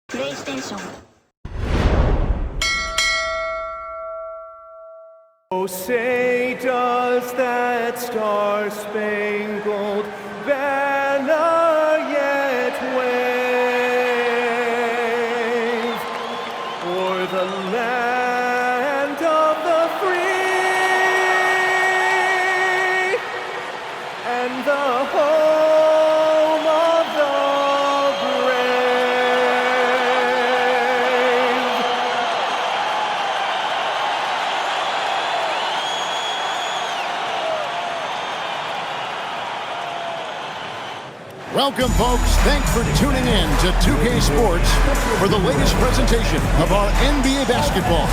PlayStation. Oh, say does that star-spangled banner yet wave o'er the land of the free and the home of the Welcome, folks. Thanks for tuning in to 2K Sports for the latest presentation of our NBA basketball.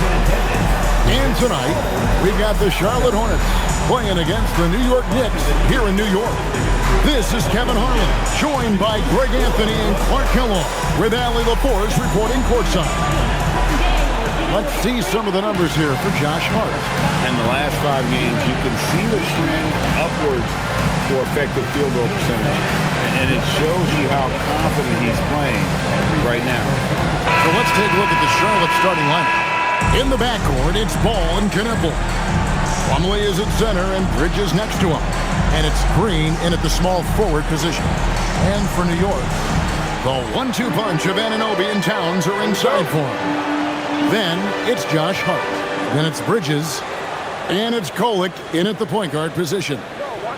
And tonight, we've got the Charlotte Hornets playing against the New York Knicks here in New York. This is Kevin Harlan, joined by Greg Anthony and Clark Kellogg, with Allie LaForce reporting courtside. Let's see some of the numbers here for Josh Hart. In the last 5 games, you can see the trend upwards for effective field goal percentage. And it shows you how confident he's playing right now. So let's take a look at the Charlotte starting lineup. In the backcourt, it's Ball and Knippel. Plumlee is at center and Bridges next to him. And it's Green in at the small forward position. And for New York, the 1-2 punch of Anunoby and Towns are inside for him. Then it's Josh Hart. Then it's Bridges. And it's Kolek in at the point guard position.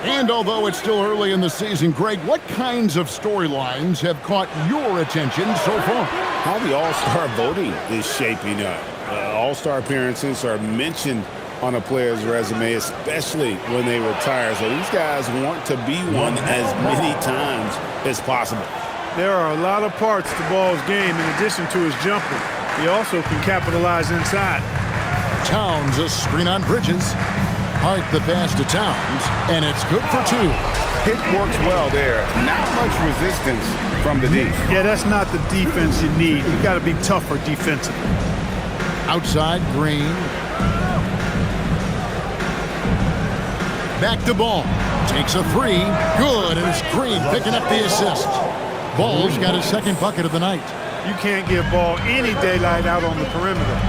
And although it's still early in the season, Greg, what kinds of storylines have caught your attention so far? How the All-Star voting is shaping up. All-Star appearances are mentioned on a player's resume, especially when they retire. So these guys want to be one as many times as possible. There are a lot of parts to Ball's game in addition to his jumper. He also can capitalize inside. Towns, a screen on Bridges. Hart the pass to Towns, and it's good for 2. It works well there. Not much resistance from the D. Yeah, that's not the defense you need. You got to be tougher defensively. Outside, Green. Back to Ball. Takes a 3. Good, and it's Green picking up the assist. Ball's got his second bucket of the night. You can't give Ball any daylight out on the perimeter.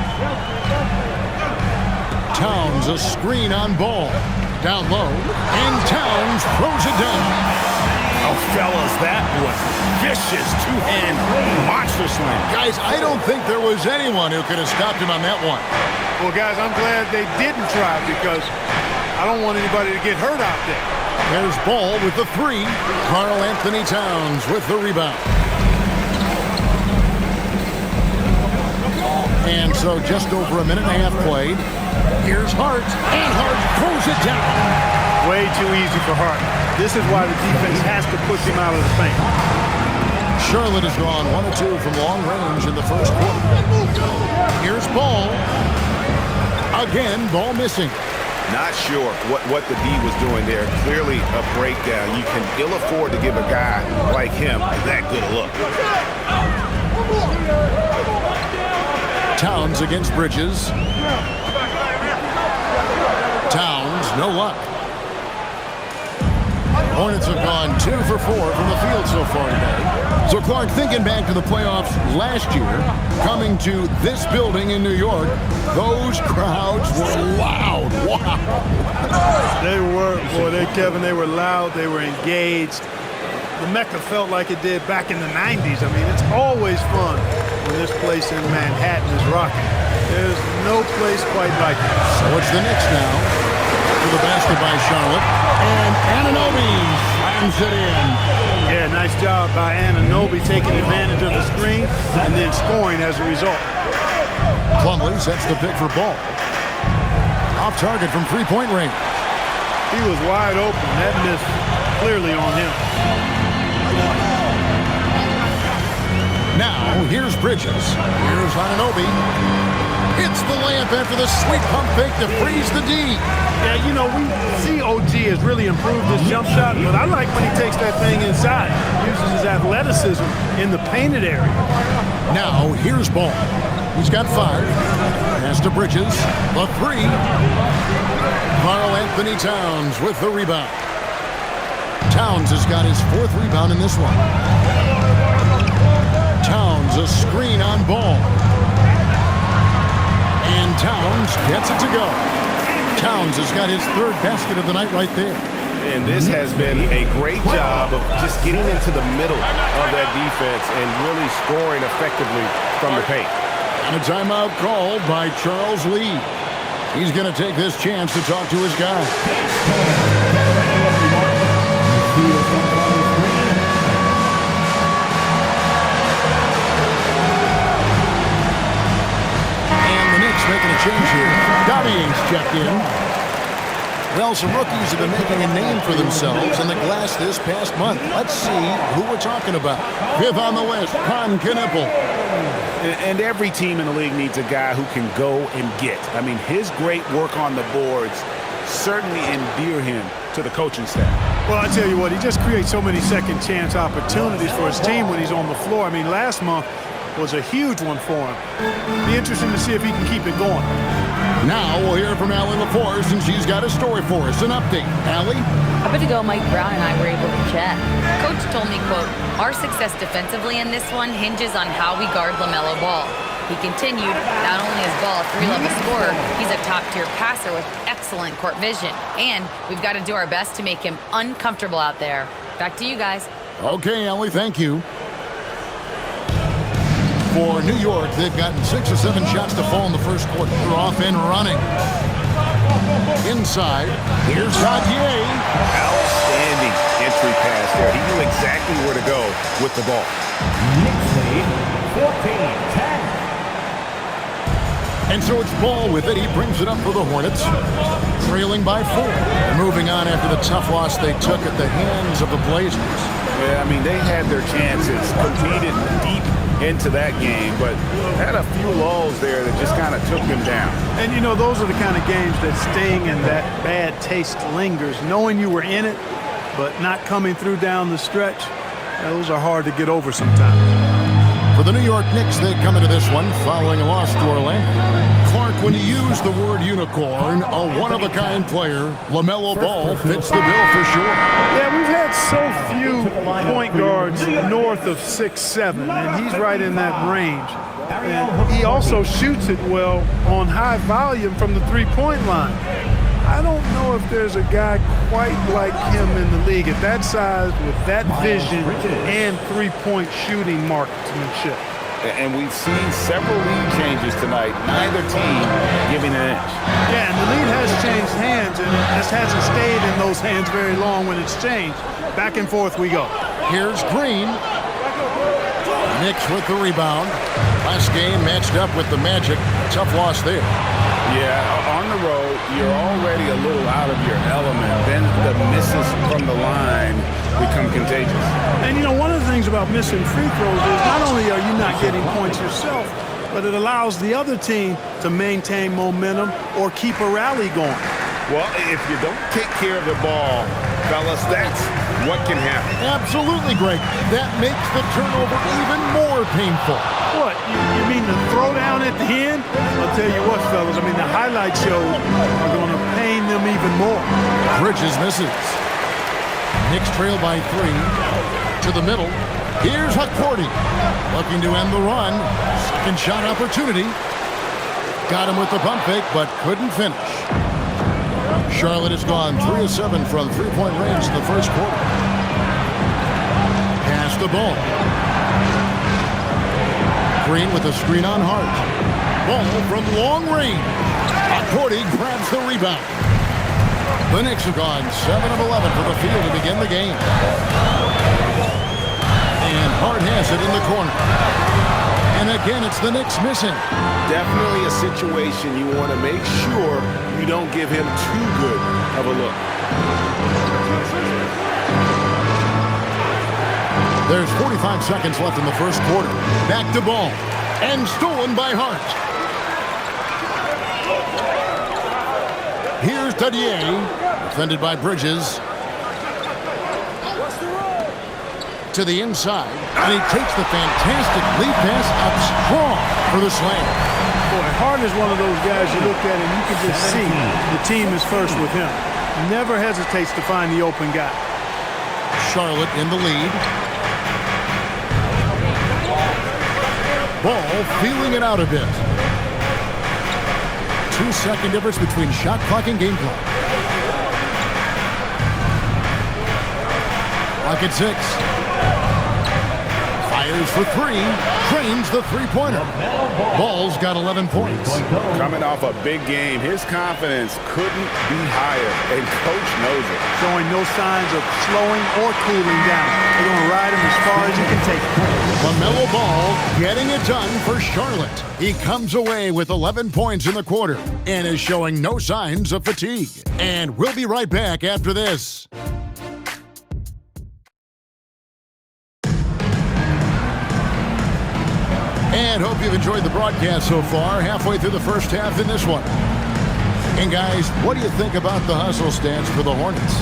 Towns, a screen on Ball. Down low, and Towns throws it down. Oh, fellas, that was vicious two-hand monster slam. Guys, I don't think there was anyone who could have stopped him on that one. Well, guys, I'm glad they didn't try because I don't want anybody to get hurt out there. There's Ball with the 3. Karl Anthony Towns with the rebound. And so just over a minute and a half played. Here's Hart, and Hart throws it down. Way too easy for Hart. This is why the defense has to push him out of the paint. Charlotte has gone 1 of 2 from long range in the first quarter. Here's Ball. Again, Ball missing. Not sure what the D was doing there. Clearly a breakdown. You can ill afford to give a guy like him that good a look. Towns against Bridges. Towns, no luck. Hornets have gone 2 for 4 from the field so far today. So Clark, thinking back to the playoffs last year, coming to this building in New York, those crowds were loud. Wow. They were, Kevin, they were loud, they were engaged. The Mecca felt like it did back in the 90s. I mean, it's always fun when this place in Manhattan is rocking. There's no place quite like it. So it's the Knicks now. To the basket by Charlotte. And Anunoby slams it in. Yeah, nice job by Anunoby taking advantage of the screen and then scoring as a result. Plumlee sets the pick for Ball. Off target from three-point range. He was wide open. That miss clearly on him. Now, here's Bridges. Here's Anunoby. It's the layup after the sweet pump fake to freeze the D. Yeah, you know, we see OG has really improved his jump shot, but I like when he takes that thing inside. Uses his athleticism in the painted area. Now, here's Ball. He's got 5. Pass to Bridges. The 3. Karl Anthony Towns with the rebound. Towns has got his 4th rebound in this one. Towns, a screen on ball. And Towns gets it to go. Towns has got his third basket of the night right there. And this has been a great job of just getting into the middle of that defense and really scoring effectively from the paint. And a timeout called by Charles Lee. He's going to take this chance to talk to his guy. And the Knicks making a change here. Davies checked in. Well, some rookies have been making a name for themselves in the glass this past month. Let's see who we're talking about. Fifth on the list, Con Knippel. And every team in the league needs a guy who can go and get. I mean, his great work on the boards certainly endear him to the coaching staff. Well, I tell you what, he just creates so many second chance opportunities for his team when he's on the floor. I mean, last month was a huge one for him. Be interesting to see if he can keep it going. Now we'll hear from Allie LaForce, and she's got a story for us. An update. Allie? A bit ago, Mike Brown and I were able to chat. Coach told me, quote, "Our success defensively in this one hinges on how we guard LaMelo Ball." He continued, not only is Ball a three-level scorer, he's a top-tier passer with excellent court vision. And we've got to do our best to make him uncomfortable out there. Back to you guys. Okay, Allie, thank you. For New York, they've gotten 6 or 7 shots to fall in the first quarter. They're off and running. Inside, here's Gautier. Outstanding entry pass there. He knew exactly where to go with the ball. Knicks lead 14-10. And so it's Ball with it. He brings it up for the Hornets, trailing by 4. Moving on after the tough loss they took at the hands of the Blazers. Yeah, I mean, they had their chances, competed deep into that game, but had a few lulls there that just kind of took them down. And, you know, those are the kind of games that sting and that bad taste lingers. Knowing you were in it, but not coming through down the stretch, those are hard to get over sometimes. For the New York Knicks, they come into this one following a loss to Orlando. Clark, when you use the word unicorn, a one-of-a-kind player, LaMelo Ball fits the bill for sure. Yeah, we've had so few point guards north of 6'7", and he's right in that range. And he also shoots it well on high volume from the three-point line. I don't know if there's a guy quite like him in the league at that size with that vision and three-point shooting marksmanship. And we've seen several lead changes tonight, neither team giving an inch. Yeah, and the lead has changed hands, and it just hasn't stayed in those hands very long when it's changed. Back and forth we go. Here's Green. Knicks with the rebound. Last game matched up with the Magic. Tough loss there. Yeah, on the road, you're already a little out of your element. Then the misses from the line become contagious. And, you know, one of the things about missing free throws is not only are you not getting points yourself, but it allows the other team to maintain momentum or keep a rally going. Well, if you don't take care of the ball, fellas, that's what can happen. Absolutely, Greg. That makes the turnover even more painful. What, you mean the throwdown at the end? I'll tell you what, fellas, I mean, the highlight shows are going to pain them even more. Bridges misses. Knicks trail by 3 to the middle. Here's Hakordi looking to end the run. Second shot opportunity. Got him with the pump fake, but couldn't finish. Charlotte has gone 3 of 7 from three-point range in the first quarter. Pass the ball. Green with a screen on Hart. Ball from long range. Hakordi grabs the rebound. The Knicks have gone 7 of 11 for the field to begin the game. And Hart has it in the corner. And again, it's the Knicks missing. Definitely a situation you want to make sure you don't give him too good of a look. There's 45 seconds left in the first quarter. Back to Ball. And stolen by Hart. Here's Dadier. Defended by Bridges. To the inside. And he takes the fantastic lead pass up strong for the slam. Boy, Hart is one of those guys you look at and you can just see the team is first with him. Never hesitates to find the open guy. Charlotte in the lead. Ball feeling it out a bit. 2-second difference between shot clock and game clock. Clock at 6. Fires for 3. Cranes the three-pointer. Ball's got 11 points. Coming off a big game, his confidence couldn't be higher, and Coach knows it. Showing no signs of slowing or cooling down. They're going to ride him as far as you can take him. LaMelo Ball getting it done for Charlotte. He comes away with 11 points in the quarter and is showing no signs of fatigue. And we'll be right back after this. And hope you've enjoyed the broadcast so far, halfway through the first half in this one. And guys, what do you think about the hustle stance for the Hornets?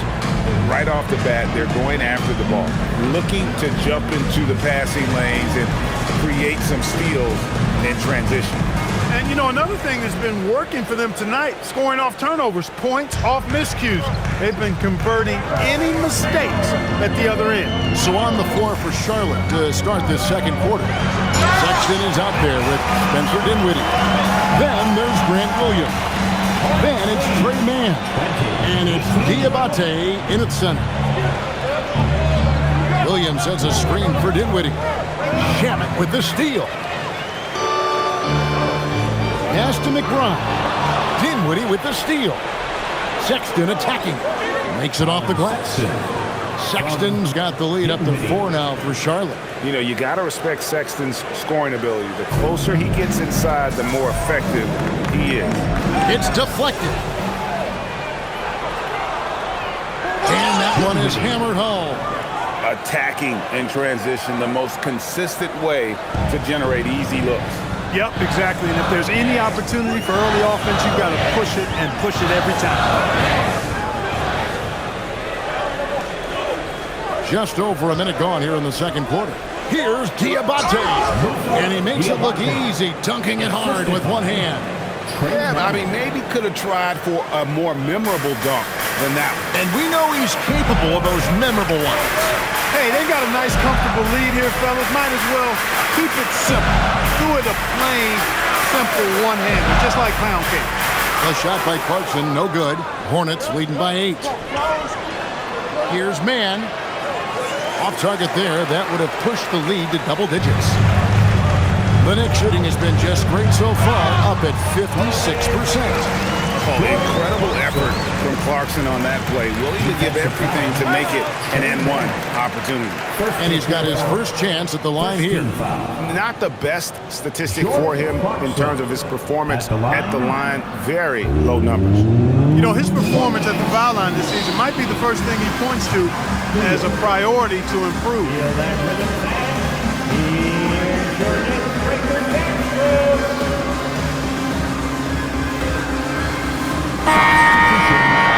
Right off the bat, they're going after the ball, looking to jump into the passing lanes and create some steals in transition. And, you know, another thing that's been working for them tonight, scoring off turnovers, points off miscues. They've been converting any mistakes at the other end. So on the floor for Charlotte to start this second quarter. Sexton is out there with Spencer Dinwiddie. Then there's Grant Williams. Then it's Trey Mann. And it's Diabate in its center. Williams sets a screen for Dinwiddie. Shamet with the steal. Pass to McBride. Dinwiddie with the steal. Sexton attacking. Makes it off the glass. Sexton's got the lead up to 4 now for Charlotte. You know, you got to respect Sexton's scoring ability. The closer he gets inside, the more effective he is. It's deflected. And that one is hammered home. Attacking in transition, the most consistent way to generate easy looks. Yep, exactly. And if there's any opportunity for early offense, you've got to push it and push it every time. Just over a minute gone here in the second quarter. Here's Diabate. And he makes it look easy, dunking it hard with one hand. Yeah, I mean, maybe could have tried for a more memorable dunk than that one. And we know he's capable of those memorable ones. Hey, they got a nice, comfortable lead here, fellas. Might as well keep it simple. Do it a plain, simple one-hander, just like pound cake. A shot by Clarkson, no good. Hornets leading by 8. Here's Mann. Off target there, that would have pushed the lead to double digits. The Knicks shooting has been just great so far, up at 56%. Oh, incredible effort from Clarkson on that play. Willing to give everything to make it an N1 opportunity. And he's got his first chance at the line here. Not the best statistic for him in terms of his performance at the line. Very low numbers. You know, his performance at the foul line this season might be the first thing he points to as a priority to improve.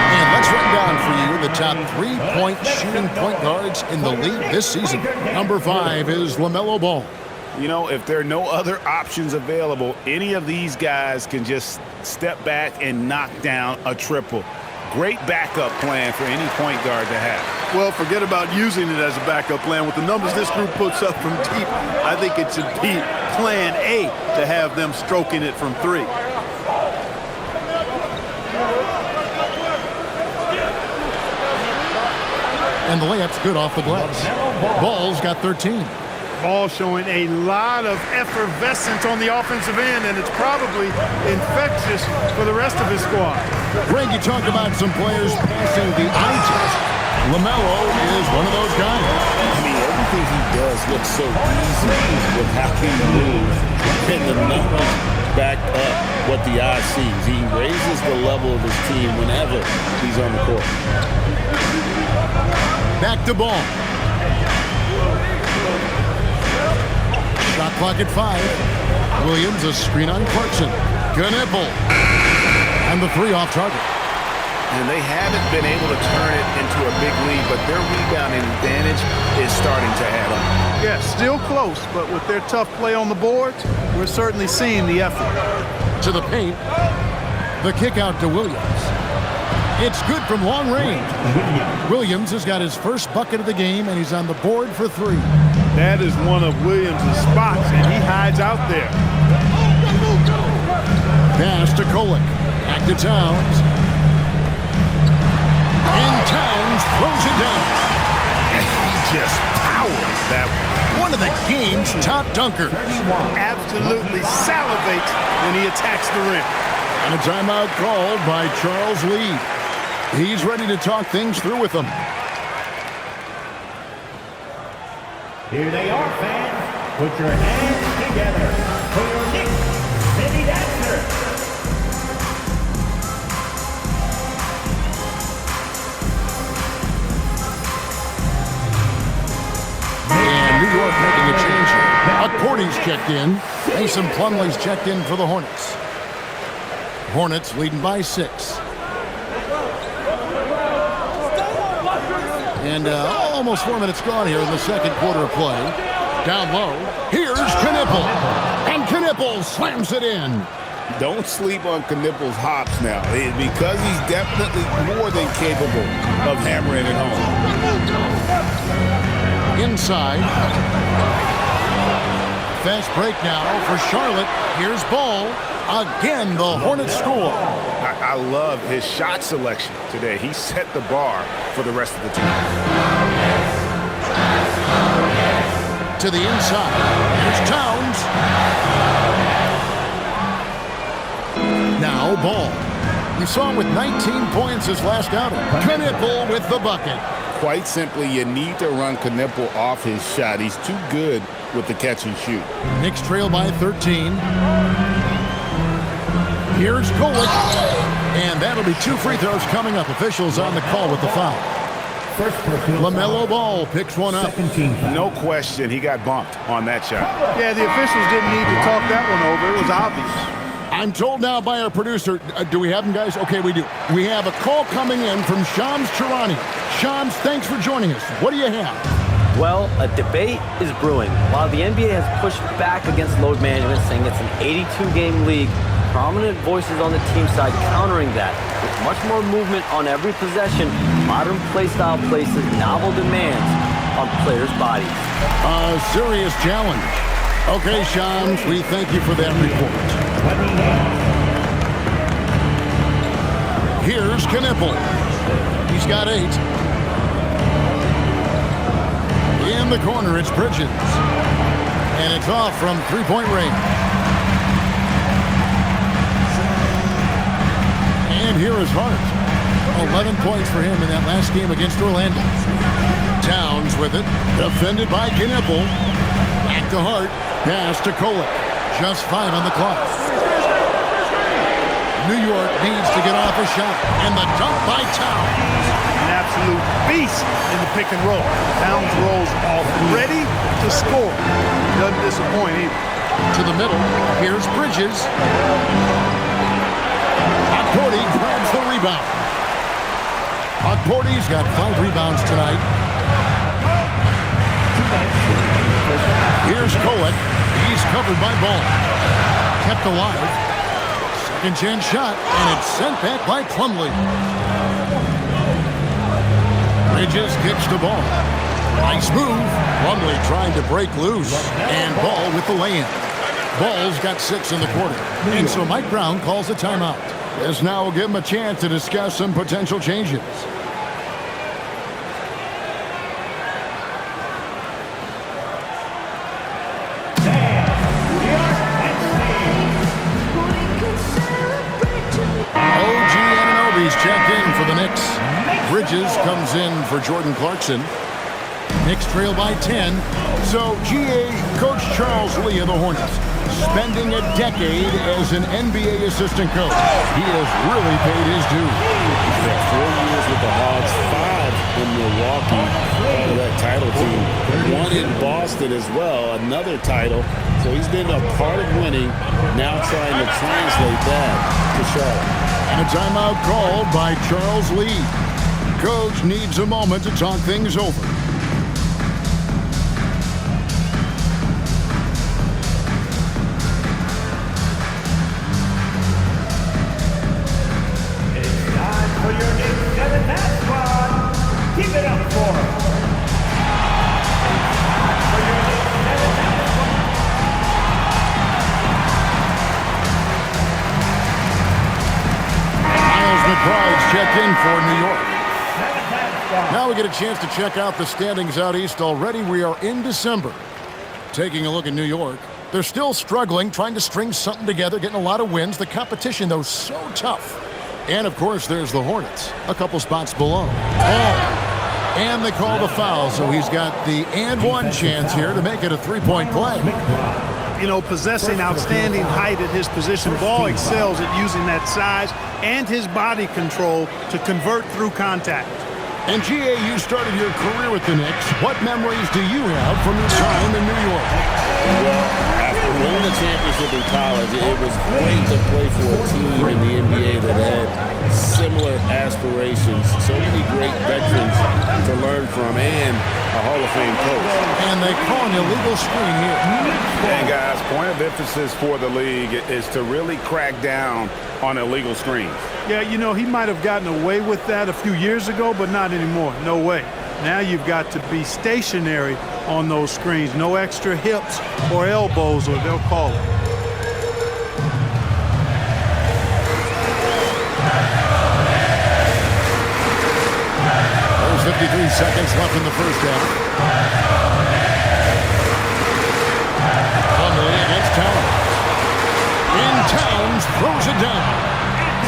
And let's run down for you the top 3-point shooting point guards in the league this season. Number 5 is LaMelo Ball. You know, if there are no other options available, any of these guys can just step back and knock down a triple. Great backup plan for any point guard to have. Well, forget about using it as a backup plan. With the numbers this group puts up from deep, I think it should be plan A to have them stroking it from 3. And the layup's good off the glass. Ball's got 13. Ball showing a lot of effervescence on the offensive end, and it's probably infectious for the rest of his squad. Greg, you talked about some players passing the eye test. LaMelo is one of those guys. I mean, everything he does looks so easy with how he moves, and the numbers back up what the eye sees. He raises the level of his team whenever he's on the court. Back to Ball. Shot clock at 5. Williams, a screen on Clarkson. Knipple. And the 3 off target. And they haven't been able to turn it into a big lead, but their rebounding advantage is starting to add up. Yeah, still close, but with their tough play on the boards, we're certainly seeing the effort. To the paint. The kick out to Williams. It's good from long range. Williams has got his first bucket of the game, and he's on the board for 3. That is one of Williams' spots, and he hides out there. Pass to Kolek. Back to Towns. And Towns throws it down. He just powers that one of the game's top dunkers. Absolutely salivates when he attacks the rim. And a timeout called by Charles Lee. He's ready to talk things through with them. Here they are, fans. Put your hands together for your Knicks City Dancer. And New York making a change here. Porty's checked in. Mason Plumlee's checked in for the Hornets. Hornets leading by 6. And almost 4 minutes gone here in the second quarter of play. Down low. Here's Knipple. And Knipple slams it in. Don't sleep on Knipple's hops now, because he's definitely more than capable of hammering it home. Inside. Fast break now for Charlotte. Here's Ball. Again, the Hornets score. I love his shot selection today. He set the bar for the rest of the team. To the inside. Here's Towns. Now Ball. We saw him with 19 points his last outing. Knipple with the bucket. Quite simply, you need to run Knipple off his shot. He's too good with the catch and shoot. Knicks trail by 13. Here's Kolek. And that'll be 2 free throws coming up. Officials on the call with the foul. LaMelo Ball picks one up. No question, he got bumped on that shot. Yeah, the officials didn't need to talk that one over. It was obvious. I'm told now by our producer, do we have him, guys? Okay, we do. We have a call coming in from Shams Charani. Shams, thanks for joining us. What do you have? Well, a debate is brewing. While the NBA has pushed back against load management, saying it's an 82-game league, prominent voices on the team side countering that. With much more movement on every possession, modern play style places novel demands on players' bodies. A serious challenge. Okay, Shams, we thank you for that report. Here's Knipple. He's got 8. In the corner, it's Bridges. And it's off from three-point range. And here is Hart. 11 points for him in that last game against Orlando. Towns with it. Defended by Knipple. Back to Hart. Pass to Kolek. Just 5 on the clock. New York needs to get off a shot. And the dunk by Towns. An absolute beast in the pick and roll. Towns rolls off ready to score. Doesn't disappoint either. To the middle. Here's Bridges. Porty grabs the rebound. Porty's got 5 rebounds tonight. Here's Kolek. He's covered by Ball. Kept alive. Second chance shot, and it's sent back by Plumlee. Bridges kicks the ball. Nice move. Plumlee trying to break loose. And Ball with the lay-in. Ball's got 6 in the quarter. And so Mike Brown calls a timeout. This now will give him a chance to discuss some potential changes. OG Anunoby's checked in for the Knicks. Bridges comes in for Jordan Clarkson. Knicks trail by 10. So, GA, Coach Charles Lee of the Hornets, spending a decade as an NBA assistant coach. He has really paid his dues. He's got 4 years with the Hawks, 5 in Milwaukee, part of that title team. 1 in Boston as well, another title. So he's been a part of winning, now trying to translate that to Charlotte. And a timeout called by Charles Lee. Coach needs a moment to talk things over. It's time for your Knicks checked in for New York. Now we get a chance to check out the standings out east already. We are in December. Taking a look at New York. They're still struggling, trying to string something together, getting a lot of wins. The competition, though, so tough. And, of course, there's the Hornets, a couple spots below. And they call the foul, so he's got the and one chance here to make it a three-point play. You know, possessing outstanding height at his position, Ball excels at using that size and his body control to convert through contact. And G.A., you started your career with the Knicks. What memories do you have from your time in New York? After winning the championship in college, it was great to play for a team in the NBA that had similar aspirations. So many great veterans to learn from and a Hall of Fame coach. And they call an illegal screen here. And guys, point of emphasis for the league is to really crack down on illegal screens. Yeah, you know, he might have gotten away with that a few years ago, but not anymore. No way. Now you've got to be stationary on those screens. No extra hips or elbows, or they'll call it. There's 53 seconds left in the first half. Plumlee against Towns. In Towns throws it down.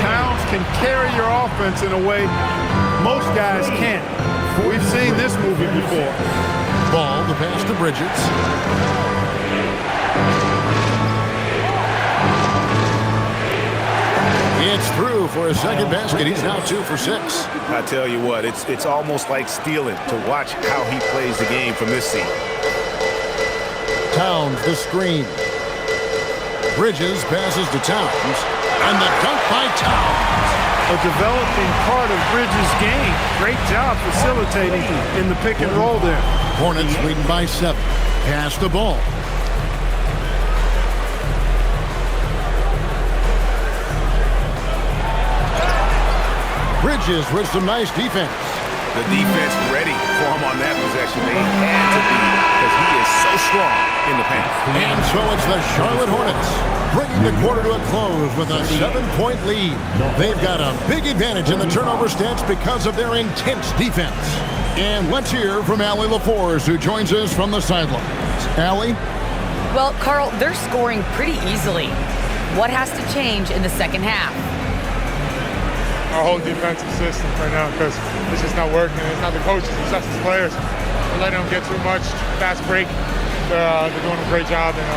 Towns can carry your offense in a way most guys can't. We've seen this movie before. Ball, the pass to Bridges. It's through for a second basket. He's now 2 for 6. I tell you what, it's almost like stealing to watch how he plays the game from this seat. Towns, the screen. Bridges passes to Towns. And the dunk by Towns. A developing part of Bridges' game. Great job facilitating in the pick and roll there. Hornets leading by 7. Pass the ball. Bridges with some nice defense. The defense ready for him on that possession. They had to be, because he is so strong in the paint. And so it's the Charlotte Hornets bringing the quarter to a close with a 7-point lead. They've got a big advantage in the turnover stats because of their intense defense. And let's hear from Allie LaForce, who joins us from the sidelines. Allie? Well, Carl, they're scoring pretty easily. What has to change in the second half? Our whole defensive system right now, because it's just not working. It's not the coaches, it's us as players. We're letting them get too much, fast break. They're doing a great job, and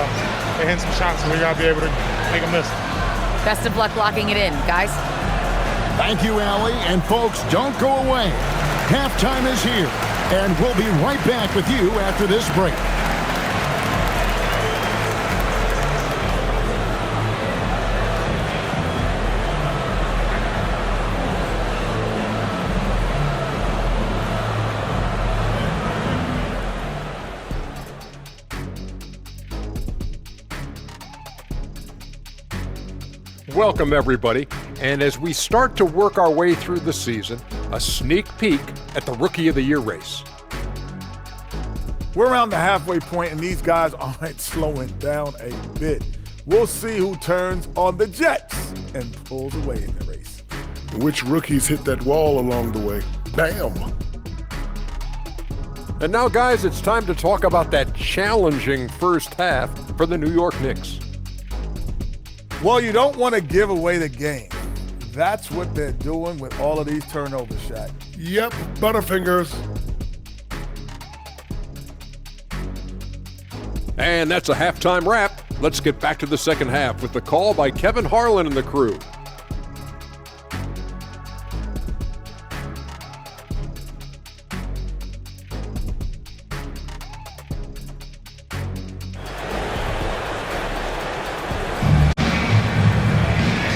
they're hitting some shots, so we got to be able to make them miss. Best of luck locking it in, guys. Thank you, Allie. And folks, don't go away. Halftime is here, and we'll be right back with you after this break. Welcome, everybody. And as we start to work our way through the season, a sneak peek at the Rookie of the Year race. We're around the halfway point, and these guys aren't slowing down a bit. We'll see who turns on the Jets and pulls away in the race. Which rookies hit that wall along the way? Bam! And now, guys, it's time to talk about that challenging first half for the New York Knicks. Well, you don't want to give away the game. That's what they're doing with all of these turnover shots. Yep, Butterfingers. And that's a halftime wrap. Let's get back to the second half with the call by Kevin Harlan and the crew.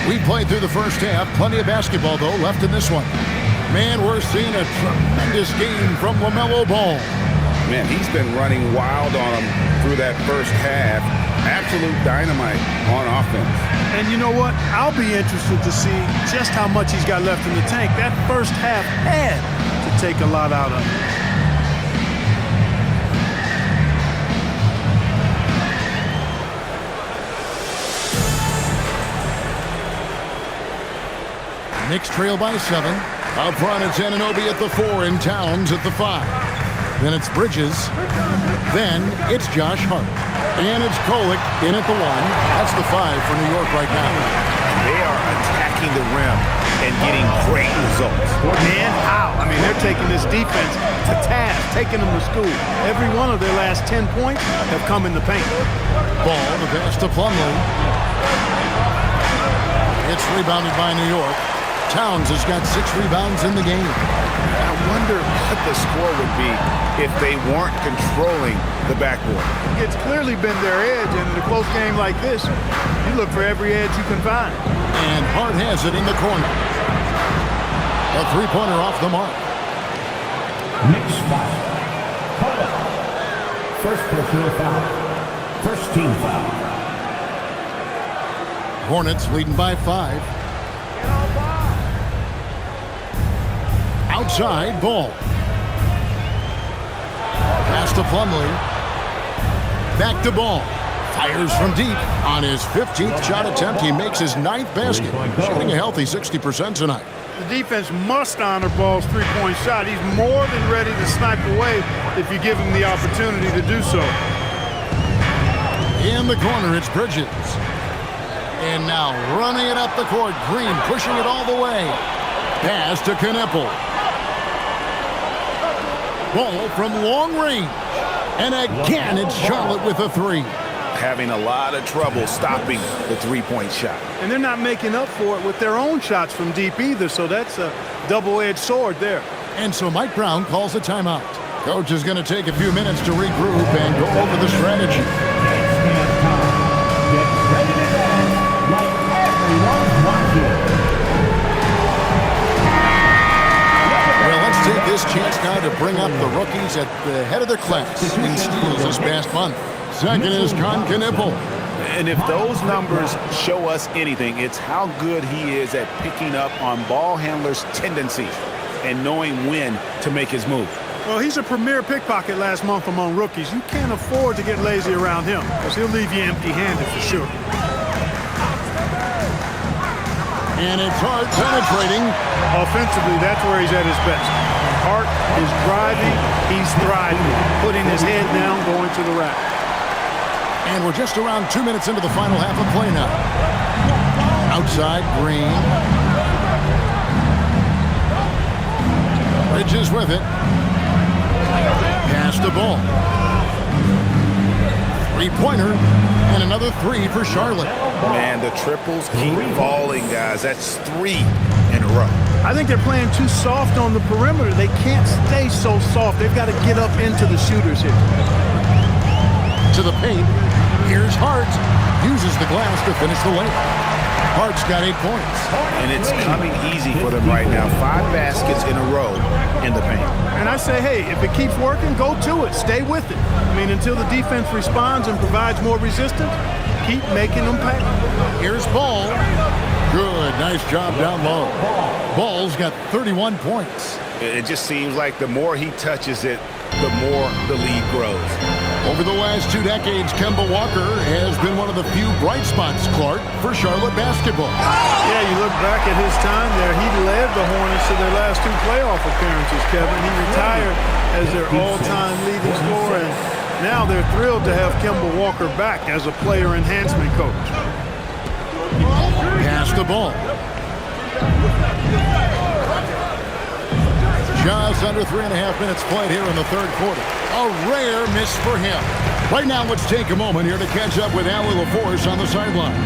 We played through the first half. Plenty of basketball, though, left in this one. Man, we're seeing a tremendous game from LaMelo Ball. Man, he's been running wild on him through that first half. Absolute dynamite on offense. And you know what? I'll be interested to see just how much he's got left in the tank. That first half had to take a lot out of him. Knicks trail by 7. Up front, it's Anunoby at the 4 and Towns at the 5. Then it's Bridges. Then it's Josh Hart. And it's Kolek in at the 1. That's the 5 for New York right now. They are attacking the rim and getting great results. And how? I mean, they're taking this defense to task, taking them to school. Every one of their last 10 points have come in the paint. Ball, the pass to Plumlee. It's rebounded by New York. Towns has got 6 rebounds in the game. I wonder what the score would be if they weren't controlling the backboard. It's clearly been their edge, and in a close game like this, you look for every edge you can find. And Hart has it in the corner. A three-pointer off the mark. Knicks foul. First personal foul. First team foul. Hornets leading by 5. Outside, Ball. Pass to Plumlee. Back to Ball. Fires from deep. On his 15th shot attempt, he makes his 9th basket. Shooting a healthy 60% tonight. The defense must honor Ball's three-point shot. He's more than ready to snipe away if you give him the opportunity to do so. In the corner, it's Bridges. And now running it up the court. Green pushing it all the way. Pass to Knippel. Ball from long range. And again, it's Charlotte with a 3. Having a lot of trouble stopping the three-point shot. And they're not making up for it with their own shots from deep either, so that's a double-edged sword there. And so Mike Brown calls a timeout. Coach is going to take a few minutes to regroup and go over the strategy. Get ready to dance like everyone's watching. Well, let's take this chance now to bring up the rookies at the head of their class in steals this past month. Second is Knippel. And if those numbers show us anything, it's how good he is at picking up on ball handlers' tendencies and knowing when to make his move. Well, he's a premier pickpocket last month among rookies. You can't afford to get lazy around him because he'll leave you empty-handed for sure. And it's Hart penetrating. Offensively, that's where he's at his best. Hart is driving, he's thriving, putting his head down, going to the rack. And we're just around 2 minutes into the final half of play now. Outside, Green. Bridges with it. Pass the ball. Three-pointer. And another 3 for Charlotte. Man, the triples keep falling, guys. That's 3 in a row. I think they're playing too soft on the perimeter. They can't stay so soft. They've got to get up into the shooters here. To the paint. Here's Hart. Uses the glass to finish the layup. Hart's got 8 points. And it's coming easy for them right now. 5 baskets in a row in the paint. And I say, hey, if it keeps working, go to it. Stay with it. I mean, until the defense responds and provides more resistance, keep making them pay. Here's Ball. Good. Nice job down low. Ball's got 31 points. It just seems like the more he touches it, the more the lead grows. Over the last 2 decades, Kemba Walker has been one of the few bright spots, Clark, for Charlotte basketball. Yeah, you look back at his time there, he led the Hornets to their last 2 playoff appearances, Kevin. He retired as their all-time leading scorer, and now they're thrilled to have Kemba Walker back as a player enhancement coach. Pass the ball. Just under 3.5 minutes played here in the third quarter. A rare miss for him. Right now, let's take a moment here to catch up with Allie LaForce on the sideline.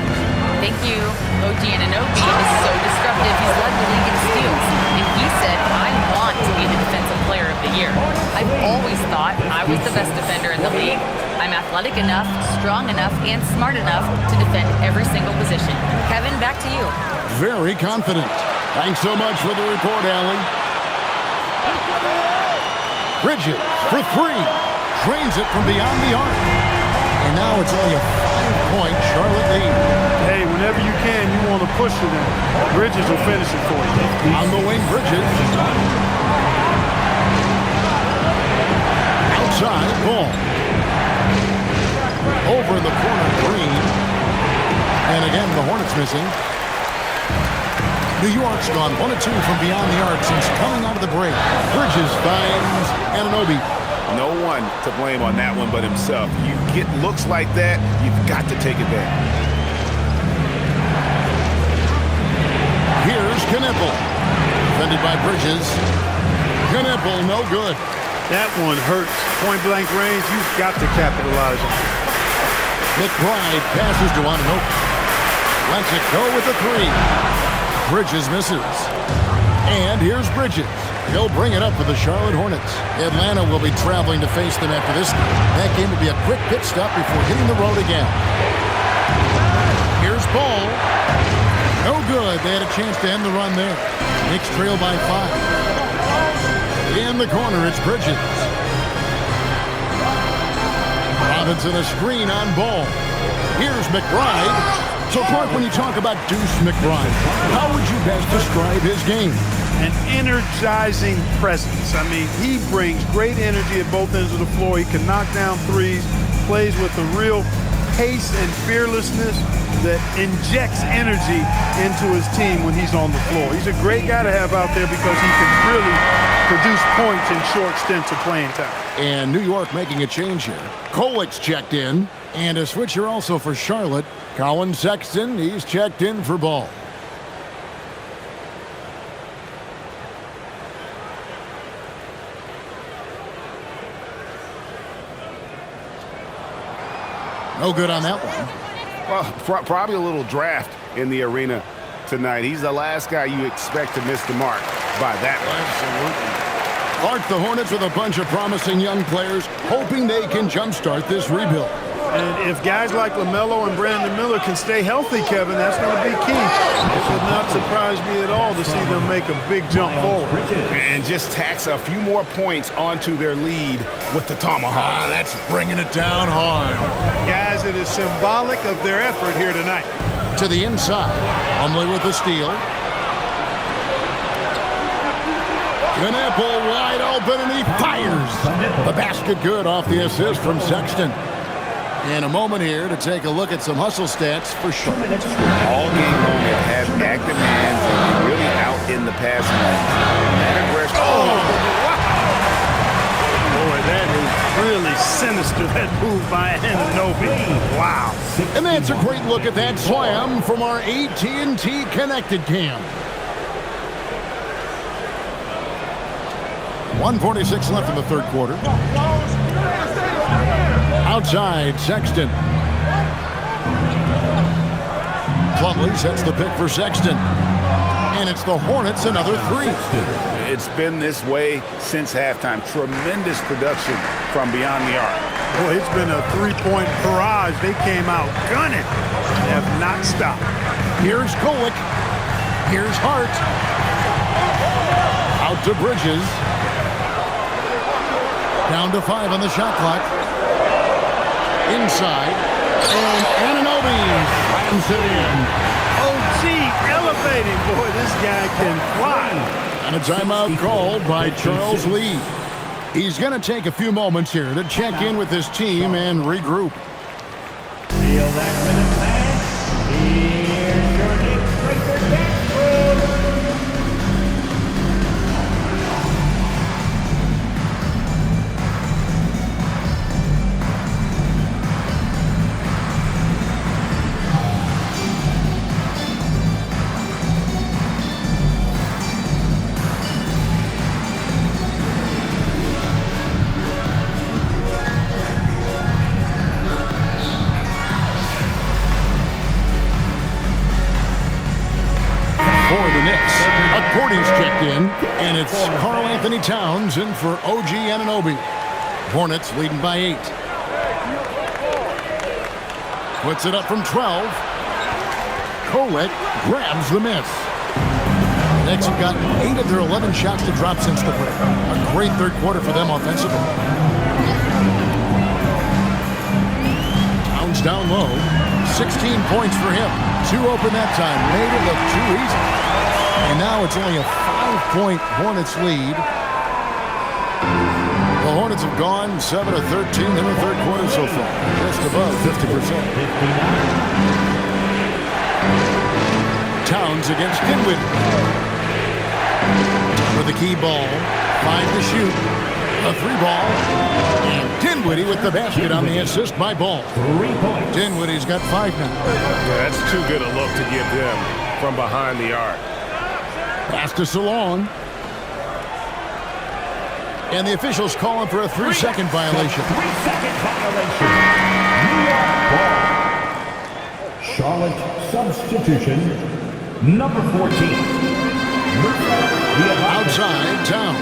Thank you. OG Anunoby is so disruptive. He's led the league in steals. And he said, I want to be the defensive player of the year. I've always thought I was the best defender in the league. I'm athletic enough, strong enough, and smart enough to defend every single position. Kevin, back to you. Very confident. Thanks so much for the report, Allie. Bridges for 3. Drains it from beyond the arc. And now it's only a 5-point Charlotte lead. Hey, whenever you can, you want to push it in. Bridges will finish it for you. On the wing, Bridges. Outside, Ball. Over in the corner, Green. And again, the Hornets missing. New York's gone 1 of 2 from beyond the arc since coming out of the break. Bridges finds Anunoby. No one to blame on that one but himself. You get looks like that, you've got to take it back. Here's Knippel. Defended by Bridges. Knippel, no good. That one hurts. Point-blank range, you've got to capitalize on it. McBride passes to Anunoby. Lets it go with the 3. Bridges misses. And here's Bridges. He'll bring it up for the Charlotte Hornets. Atlanta will be traveling to face them after this game. That game will be a quick pit stop before hitting the road again. Here's Ball. No good. They had a chance to end the run there. Knicks trail by 5. In the corner, it's Bridges. Robinson a screen on Ball. Here's McBride. So, Clark, when you talk about Deuce McBride, how would you best describe his game? An energizing presence. I mean, he brings great energy at both ends of the floor. He can knock down threes, plays with a real pace and fearlessness that injects energy into his team when he's on the floor. He's a great guy to have out there because he can really produce points in short stints of playing time. And New York making a change here. Kolic's checked in, and a switcher also for Charlotte. Colin Sexton, he's checked in for Ball. No good on that one. Well, probably a little draft in the arena tonight. He's the last guy you expect to miss the mark by that much. Absolutely. Clark, the Hornets with a bunch of promising young players, hoping they can jumpstart this rebuild. And if guys like LaMelo and Brandon Miller can stay healthy, Kevin, that's going to be key. It would not surprise me at all to see them make a big jump forward. And just tax a few more points onto their lead with the tomahawk. That's bringing it down hard. Guys, it is symbolic of their effort here tonight. To the inside. Plumlee with the steal. Knippel wide open, and he fires. The basket good off the assist from Sexton. In a moment here to take a look at some hustle stats for sure. All game long, it has active hands and really out in the passing lane. That aggression. Oh, wow. Boy, that is really sinister, that move by Anunoby. Wow. And that's a great look at that slam from our AT&T Connected Cam. 1:46 left in the third quarter. Outside, Sexton. Plumlee sets the pick for Sexton. And it's the Hornets, another 3. It's been this way since halftime. Tremendous production from beyond the arc. Boy, it's been a three-point barrage. They came out gunning. They have not stopped. Here's Kolick. Here's Hart. Out to Bridges. Down to 5 on the shot clock. Inside. And Anunoby slams it in. OG elevating. Boy, this guy can fly. And a timeout called by Charles Lee. He's going to take a few moments here to check in with his team and regroup. Feel that rhythm, man. Here's your Knicks breaker, Jack. Checked in, and it's Karl Anthony Towns in for OG Anunoby. Hornets leading by 8. Puts it up from 12. Kolick grabs the miss. Knicks have got 8 of their 11 shots to drop since the break. A great third quarter for them offensively. Towns down low. 16 points for him. 2 open that time. Made it look too easy. And now it's only a 5-point Hornets lead. The Hornets have gone 7 of 13 in the third quarter so far. Just above 50%. Towns Towns against Dinwiddie. For the key ball, 5 to shoot. A 3-ball. And Dinwiddie with the basket on the assist by Ball. 3 points. Dinwiddie's got 5 now. Yeah, that's too good a look to give them from behind the arc. Pass to Salon. And the officials calling for a 3-second violation. 3-second violation. New York ball. Charlotte substitution, number 14. Outside, Towns.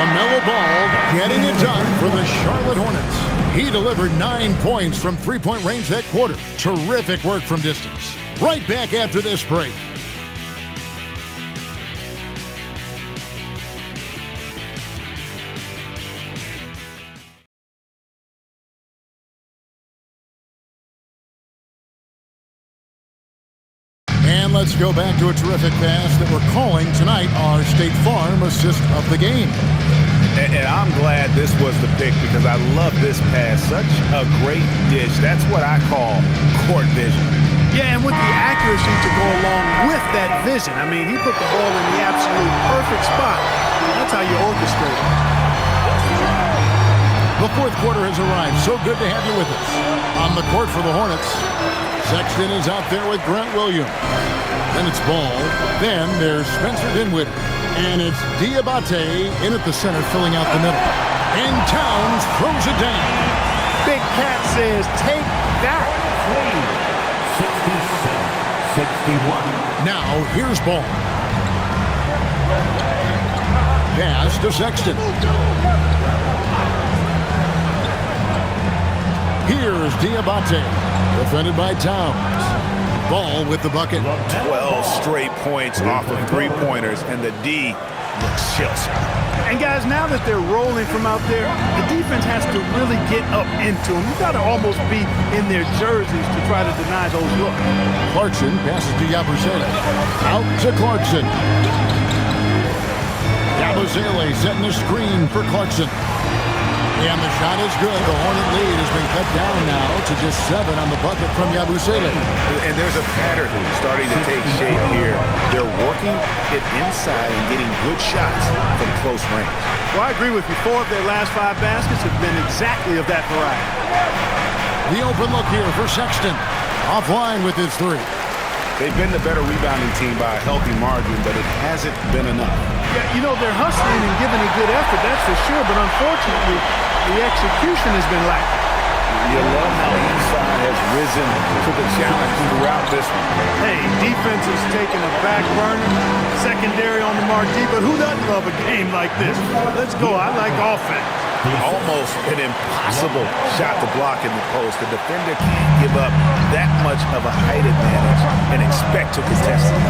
LaMelo Ball getting it done for the Charlotte Hornets. He delivered 9 points from three-point range that quarter. Terrific work from distance. Right back after this break. And let's go back to a terrific pass that we're calling tonight our State Farm assist of the game. And I'm glad this was the pick because I love this pass. Such a great dish. That's what I call court vision. Yeah, and with the accuracy to go along with that vision. I mean, he put the ball in the absolute perfect spot. That's how you orchestrate it. The fourth quarter has arrived. So good to have you with us. On the court for the Hornets, Sexton is out there with Grant Williams. Then it's Ball. Then there's Spencer Dinwiddie. And it's Diabate in at the center, filling out the middle. And Towns throws it down. Big Cat says, take that. 67-61. Now, here's Ball. Pass to Sexton. Here's Diabate, defended by Towns. Ball with the bucket. 12 straight points off of three-pointers, and the D looks chills. And guys, now that they're rolling from out there, the defense has to really get up into them. You got to almost be in their jerseys to try to deny those looks. Clarkson passes to Yabusele. Out to Clarkson. Yabusele setting the screen for Clarkson. And the shot is good. The Hornet lead has been cut down now to just 7 on the bucket from Yabusele. And there's a pattern starting to take shape here. They're working it inside and getting good shots from close range. Well, I agree with you. 4 of their last 5 baskets have been exactly of that variety. The open look here for Sexton. Offline with his 3. They've been the better rebounding team by a healthy margin, but it hasn't been enough. Yeah, you know, they're hustling and giving a good effort, that's for sure, but unfortunately, the execution has been lacking. You love how inside has risen to the challenge throughout this one. Hey, defense is taking a back burner, secondary on the marquee, but who doesn't love a game like this? Let's go. I like offense. Almost an impossible shot to block in the post. The defender can't give up that much of a height advantage and expect to contest it.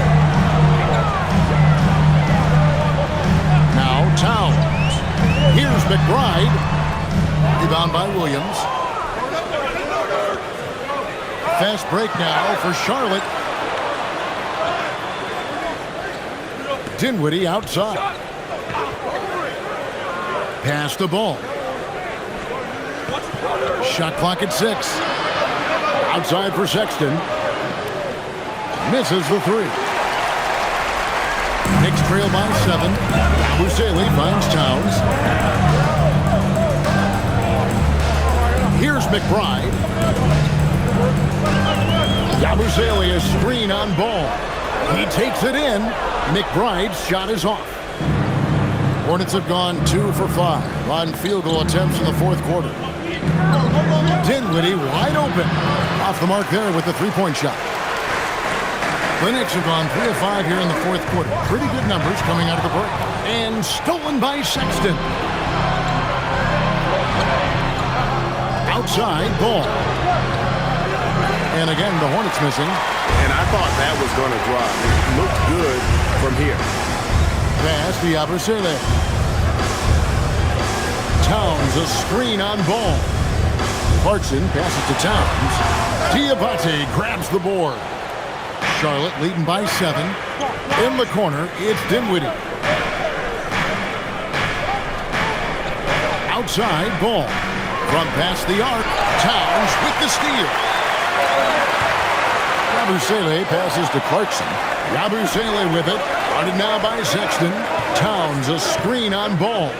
Now Towns. Here's McBride. Rebound by Williams. Fast break now for Charlotte. Dinwiddie outside. Pass the ball. Shot clock at 6. Outside for Sexton. Misses the 3. Knicks trail by 7. Busele finds Towns. Here's McBride. Yabusele a screen on Ball. He takes it in. McBride's shot is off. Hornets have gone 2 for 5 on field goal attempts in the fourth quarter. Dinwiddie wide open. Off the mark there with the 3-point shot. The Knicks have gone 3 of 5 here in the fourth quarter. Pretty good numbers coming out of the break. And stolen by Sexton. Outside Ball. And again, the Hornets missing. And I thought that was going to drop. It looked good from here. Pass to Yabusele. Towns a screen on Ball. Clarkson passes to Towns. Diabate grabs the board. Charlotte leading by 7. In the corner, it's Dinwiddie. Outside Ball. From past the arc, Towns with the steal. Yabusele passes to Clarkson. Yabusele with it. Guarded now by Sexton. Towns, a screen on Ball.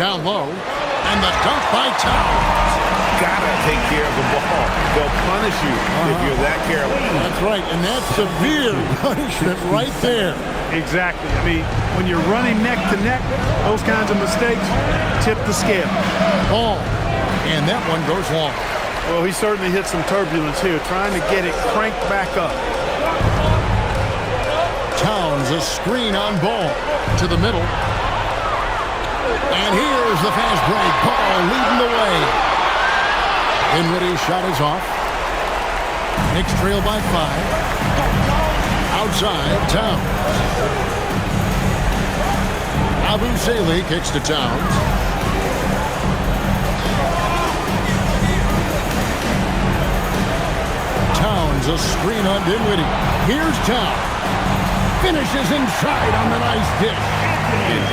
Down low. And the dunk by Towns. Gotta take care of the ball. They'll punish you if you're that careless. That's right, and that's severe punishment right there. Exactly. I mean, when you're running neck to neck, those kinds of mistakes tip the scale. Ball. And that one goes long. Well, he certainly hit some turbulence here, trying to get it cranked back up. Towns, a screen on Ball. To the middle. And here's the fast break. Ball leading the way. Dinwiddie's shot is off. Knicks trail by 5. Outside, Towns. Yabusele kicks to Towns. Towns, a screen on Dinwiddie. Here's Towns. Finishes inside on the nice dish.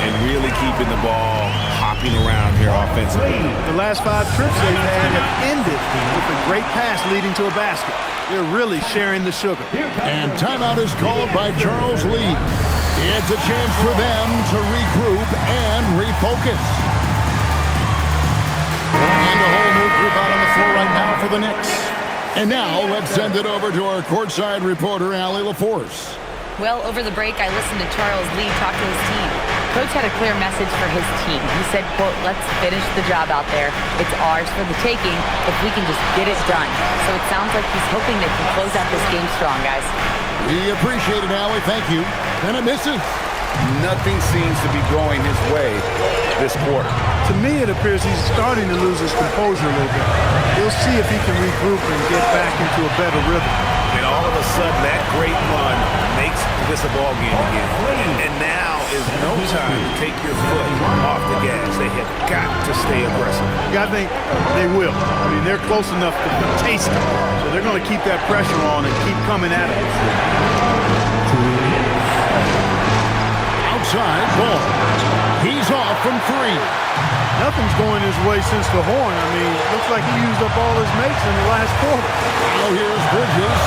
And really keeping the ball hopping around here offensively. The last 5 trips they've had have ended with a great pass leading to a basket. They're really sharing the sugar. And timeout is called by Charles Lee. It's a chance for them to regroup and refocus. And a whole new group out on the floor right now for the Knicks. And now let's send it over to our courtside reporter, Allie LaForce. Well, over the break, I listened to Charles Lee talk to his team. Coach had a clear message for his team. He said, quote, let's finish the job out there. It's ours for the taking if we can just get it done. So it sounds like he's hoping they can close out this game strong, guys. We appreciate it, Allie. Thank you. And it misses. Nothing seems to be going his way this quarter. To me, it appears he's starting to lose his composure a little bit. He'll see if he can regroup and get back into a better rhythm. And all of a sudden, that great run makes this a ball game again. And now is no time to take your foot off the gas. They have got to stay aggressive. I think they will. I mean, they're close enough to taste it. So they're going to keep that pressure on and keep coming at it. Outside, Ball. He's off from 3. Nothing's going his way since the horn. I mean, looks like he used up all his mates in the last quarter. Now here's Bridges.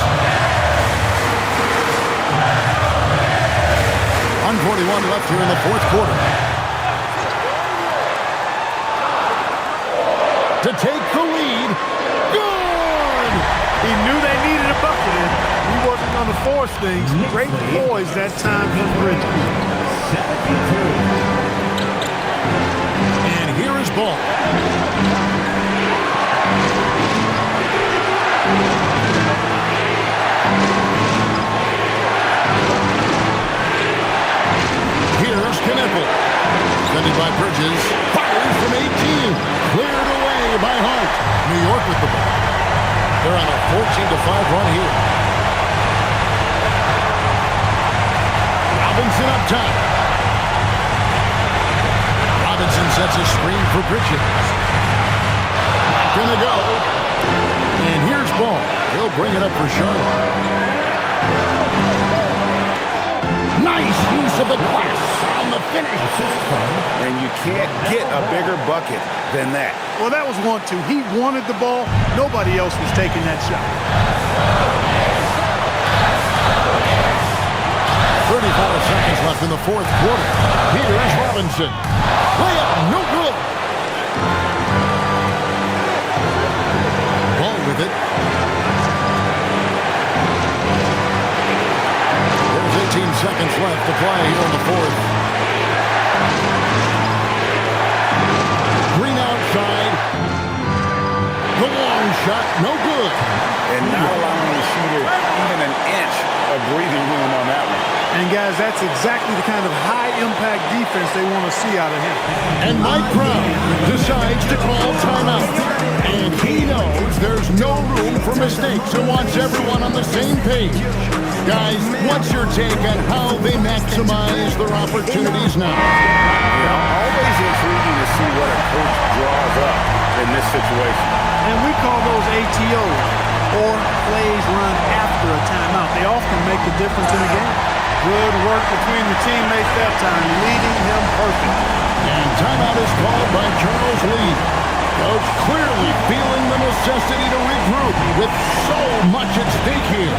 141 left here in the fourth quarter. To take the lead. Good! He knew they needed a bucket in. He wasn't going to force things. Great poise that time from Bridges. 72. Here is Ball. Here's Knippel. Defended by Bridges. Fires from 18. Cleared away by Hart. New York with the ball. They're on a 14-5 run here. Robinson up top. Robinson sets a screen for Bridges. Gonna go. And here's Ball. He'll bring it up for Charlotte. Nice use of the glass on the finish. And you can't get a bigger bucket than that. Well, that was 1-2. He wanted the ball. Nobody else was taking that shot. 34 seconds left in the fourth quarter. Here's Robinson. Layup, no good. Ball with it. There's 18 seconds left to play here in the fourth. Green outside. The long shot, no good. And not allowing the shooter even an inch of breathing room on that one. And, guys, that's exactly the kind of high-impact defense they want to see out of him. And Mike Brown decides to call timeout. And he knows there's no room for mistakes and wants everyone on the same page. Guys, what's your take on how they maximize their opportunities now? Always intriguing to see what a coach draws up in this situation. And we call those ATOs, or plays run after a timeout. They often make the difference in a game. Good work between the teammates that time, leading him perfect. And timeout is called by Charles Lee. Coach clearly feeling the necessity to regroup with so much at stake here.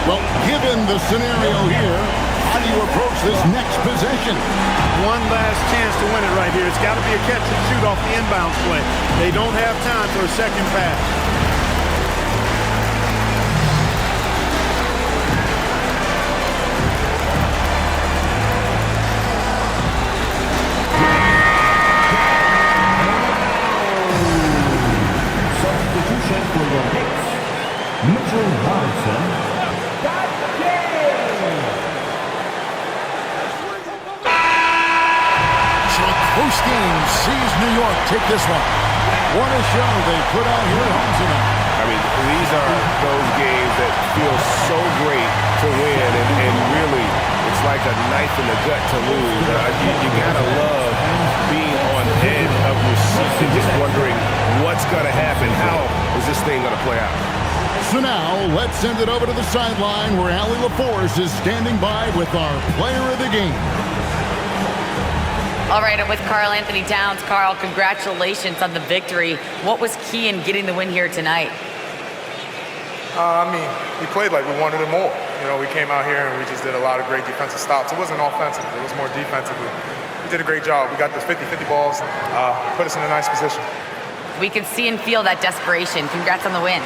Well, given the scenario here, how do you approach this next possession? One last chance to win it right here. It's got to be a catch and shoot off the inbounds play. They don't have time for a second pass. Substitution for the Knicks, Mitchell Robinson. Post game sees New York take this one. What a show they put out here at home tonight. I mean, these are those games that feel so great to win, and really, it's like a knife in the gut to lose. You gotta love being on edge of your seat and just wondering what's gonna happen. How is this thing gonna play out? So now, let's send it over to the sideline where Allie LaForce is standing by with our player of the game. All right, I'm with Karl Anthony Towns. Karl, congratulations on the victory. What was key in getting the win here tonight? We played like we wanted it more. We came out here and we just did a lot of great defensive stops. It wasn't offensive. It was more defensively. We did a great job. We got the 50-50 balls, put us in a nice position. We can see and feel that desperation. Congrats on the win.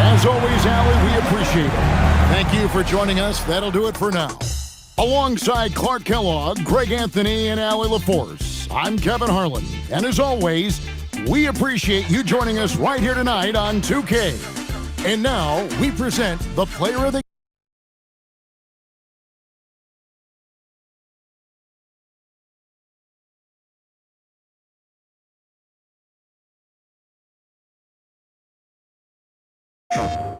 As always, Allie, we appreciate it. Thank you for joining us. That'll do it for now. Alongside Clark Kellogg, Greg Anthony, and Allie LaForce, I'm Kevin Harlan. And as always, we appreciate you joining us right here tonight on 2K. And now we present the player of the